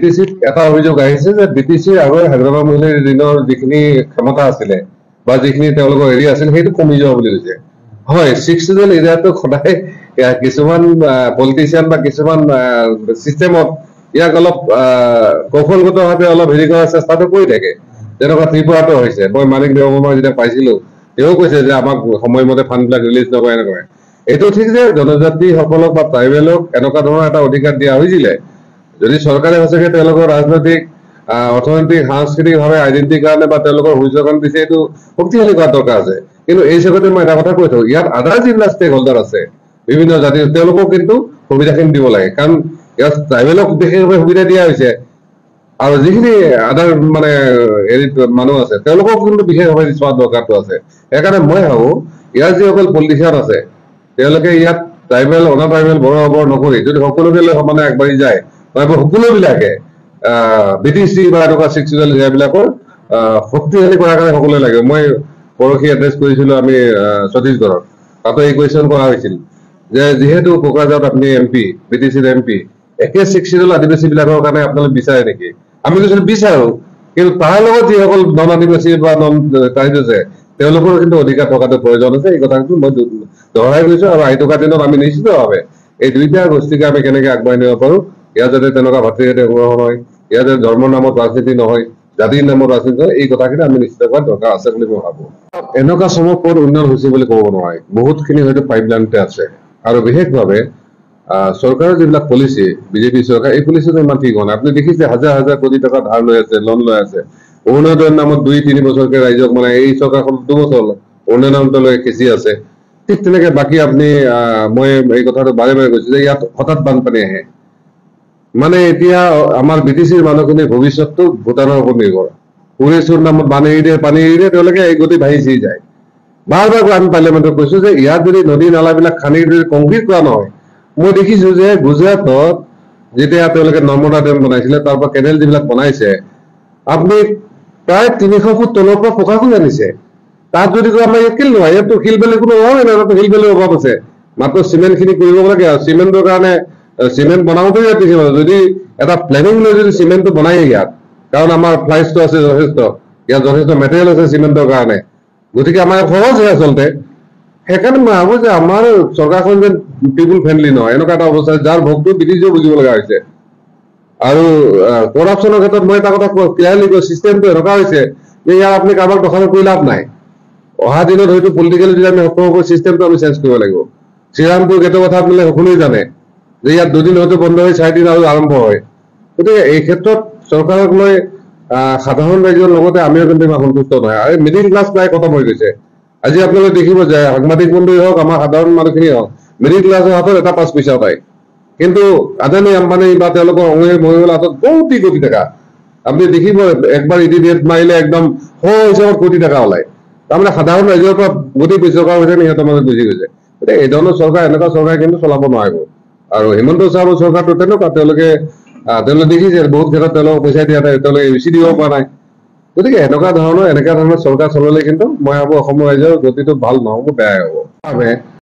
বিটিসিত এটা অভিযোগ আহিছে যে বিটিসিৰ আগৰ হায়দৰাবাদ মহিলাৰ ঋণৰ যিখিনি ক্ষমতা আছিলে বা যিখিনি তেওঁলোকৰ এৰিয়া আছিল সেইটো কমি যোৱা বুলি কৈছে হয় 6 চিজন এৰিয়াটো সদায় কিছুমান পলিটিচিয়ান বা কিছুমান সিস্টেমত ইয়াক অলপ কৌশলগতভাৱে অলপ হেৰি কৰাৰ চেষ্টাটো কৰি থাকে যেনেকুৱা ত্ৰিপুৰাটো হৈছে মই মানিক দেৱবৰ্মাক যেতিয়া পাইছিলো তেওঁ কৈছে যে আমাক সময়মতে ফাণ্ডবিলাক ৰিলিজ নকৰে নকৰে এইটো ঠিক যে জনজাতিসকলক বা ট্ৰাইবেলক এনেকুৱা ধৰণৰ এটা অধিকাৰ দিয়া হৈছিলে যদি চৰকাৰে সঁচাকে তেওঁলোকৰ ৰাজনৈতিক অৰ্থনৈতিক সাংস্কৃতিকভাৱে আইডেন্টিটিৰ কাৰণে বা তেওঁলোকৰ সুযোগন দিছে এইটো শক্তিশালী কৰাৰ দৰকাৰ আছে কিন্তু এই জগতে মই এটা কথা কৈ থওঁ ইয়াত আদাৰ যিবিলাক ষ্টেক হোল্ডাৰ আছে বিভিন্ন জাতিৰ তেওঁলোকক কিন্তু সুবিধাখিনি দিব লাগে কাৰণ ইয়াত ট্ৰাইবেলক বিশেষভাৱে সুবিধা দিয়া হৈছে আৰু যিখিনি আদাৰ মানে হেৰিত মানুহ আছে তেওঁলোকক কিন্তু বিশেষভাৱে চোৱাৰ দৰকাৰটো আছে সেইকাৰণে মই ভাবো ইয়াৰ যিসকল পলিটিচিয়ান আছে তেওঁলোকে ইয়াত ট্ৰাইবেল অনা ট্ৰাইবেল বৰাবৰ নকৰি যদি সকলোকে লৈ সমানে আগবাঢ়ি যায় বা সকলোবিলাকে বিটিসি বা এনেকুৱা 6 চিজন এৰিয়াবিলাকৰ শক্তিশালী কৰাৰ কাৰণে সকলোৱে লাগে মই পৰহি এড্ৰেছ কৰিছিলো আমি ছত্তীশগড়ত তাতে এই কুৱেশ্যন কৰা হৈছিল যে যেহেতু কোকৰাঝাৰত আপুনি এমপি বিটিসিৰ এমপি একে 6 চিজন আদিবাসীবিলাকৰ কাৰণে আপোনালোকে বিচাৰে নেকি আমি কৈছিলো বিচাৰো কিন্তু তাৰ লগত যিসকল নন আদিবাসী বা নন ট্ৰাইব আছে তেওঁলোকৰ কিন্তু অধিকাৰ থকাটো প্ৰয়োজন আছে এই কথাটো মই দহৰাই গৈছো আৰু আহি থকা দিনত আমি নিশ্চিতভাৱে এই দুইটা গোষ্ঠীকে আমি কেনেকৈ আগবাঢ়ি নিব পাৰো ইয়াত যাতে তেনেকুৱা ভাতৃঘাতী গ্ৰহণ হয় ইয়াত যাতে ধৰ্মৰ নামত ৰাজনীতি নহয় জাতিৰ নামত ৰাজনীতি নহয় এই কথাখিনি আমি নিশ্চিত কৰাৰ দৰকাৰ আছে বুলি মই ভাবো এনেকুৱা চমকপ্ৰদ উন্নয়ন হৈছে বুলি ক'ব নোৱাৰি বহুতখিনি হয়তো পাইপলাইনতে আছে আৰু বিশেষভাৱে চৰকাৰৰ যিবিলাক পলিচি বিজেপি চৰকাৰ এই পলিচিটো ইমান ঠিক হোৱা নাই আপুনি দেখিছে হাজাৰ হাজাৰ কোটি টকা ধাৰ লৈ আছে লোন লৈ আছে অৰুণোদয়ৰ নামত 2-3 বছৰকে ৰাইজক মানে এই চৰকাৰখন 2 বছৰ অৰুণোদয়লৈ খেচি আছে ঠিক তেনেকে বাকী আপুনি মই এই কথাটো বাৰে বাৰে কৈছো যে ইয়াত হঠাৎ বানপানী আহে মানে এতিয়া আমাৰ বিটিসিৰ মানুহখিনিৰ ভৱিষ্যতটো ভূটানৰ ওপৰত নিৰ্ভৰ পুৰেচুৰ নামত পানী এৰি দিয়ে তেওঁলোকে এই গতি ভাঙি যায় বাৰ বাৰ আমি পাৰ্লিয়ামেণ্টত কৈছো যে ইয়াত যদি নদী নালাবিলাক খান্দি যদি কংক্ৰিট কৰা নহয় মই দেখিছো যে গুজৰাটত যেতিয়া তেওঁলোকে নৰ্মদা ডেম বনাইছিলে তাৰ পৰা কেনেল যিবিলাক বনাইছে আপুনি প্ৰায় 300 ফুট তলৰ পৰা পকা কৰি আনিছে তাত যদি আমাৰ ইয়াত কিল নহয় ইয়াততো শিল বেলেগ কোনো নহয় না শিল বেলেগ অভাৱ আছে মাত্ৰ চিমেণ্টখিনি কৰিব লাগে আৰু চিমেণ্টৰ কাৰণে চিমেণ্ট বনাওঁতে যদি এটা প্লেনিং লৈ যদি চিমেণ্টটো বনাই ইয়াত কাৰণ আমাৰ ফ্লাইটটো আছে যথেষ্ট ইয়াত যথেষ্ট মেটেৰিয়েল আছে চিমেণ্টৰ কাৰণে গতিকে আমাৰ সহজ হয় আচলতে সেইকাৰণে মই ভাবো যে আমাৰ চৰকাৰখন যেন পিপুল ফ্ৰেণ্ডলি নহয় এনেকুৱা এটা অৱস্থা যাৰ ভোগটো বিটিচিও বুজিব লগা হৈছে আৰু কৰাপশ্যনৰ ক্ষেত্ৰত মই এটা কথা ক্লিয়াৰলি কৈ চিষ্টেমটো এনেকুৱা হৈছে যে ইয়াত আপুনি কাৰোবাক দখল কৰি লাভ নাই অহা দিনত হয়তো পলিটিকেলি যদি আমি সক্ষম হ'ব চিষ্টেমটো আমি চেঞ্জ কৰিব লাগিব শ্ৰীৰামপুৰ গেটৰ কথা আপোনালোকে সকলোৱে জানে যে ইয়াত 2 দিন হয়তো বন্ধ হৈ 4 দিন আৰু আৰম্ভ হয় গতিকে এই ক্ষেত্ৰত চৰকাৰক লৈ সাধাৰণ ৰাইজৰ লগতে আমিও কিন্তু ইমান সন্তুষ্ট নহয় আৰু মিডিল ক্লাছ প্ৰায় খতম হৈ গৈছে আজি আপোনালোকে দেখিব যে সাংবাদিক বন্ধুই হওক আমাৰ সাধাৰণ মানুহখিনি হওক মিডিল ক্লাছৰ হাতত এটা 5 পইচা পায় কিন্তু আদানী আম্বানী বা তেওঁলোকৰ অংগী মহিলাৰ হাতত কোটি কোটি টকা আপুনি দেখিব একবাৰ ইডিডিএট মাৰিলে একদম হিচাপত কোটি টকা ওলায় তাৰমানে সাধাৰণ ৰাইজৰ পৰা কোটি পইচা টকা হৈছে সিহঁতৰ মাজত বুজি গৈছে গতিকে এই ধৰণৰ চৰকাৰ এনেকুৱা চৰকাৰ কিন্তু চলাব নোৱাৰিব আৰু হিমন্ত বিশ্ব শৰ্মাৰ চৰকাৰটো তেনেকুৱা তেওঁলোকে দেখিছে বহুত ক্ষেত্ৰত তেওঁলোকক পইচা দিয়া নাই তেওঁলোকে বেছি দিব পৰা নাই গতিকে এনেকুৱা ধৰণৰ চৰকাৰ চলালে কিন্তু মই ভাবো অসমৰ ৰাইজৰ গতিটো ভাল নহ'ব বেয়াই হ'ব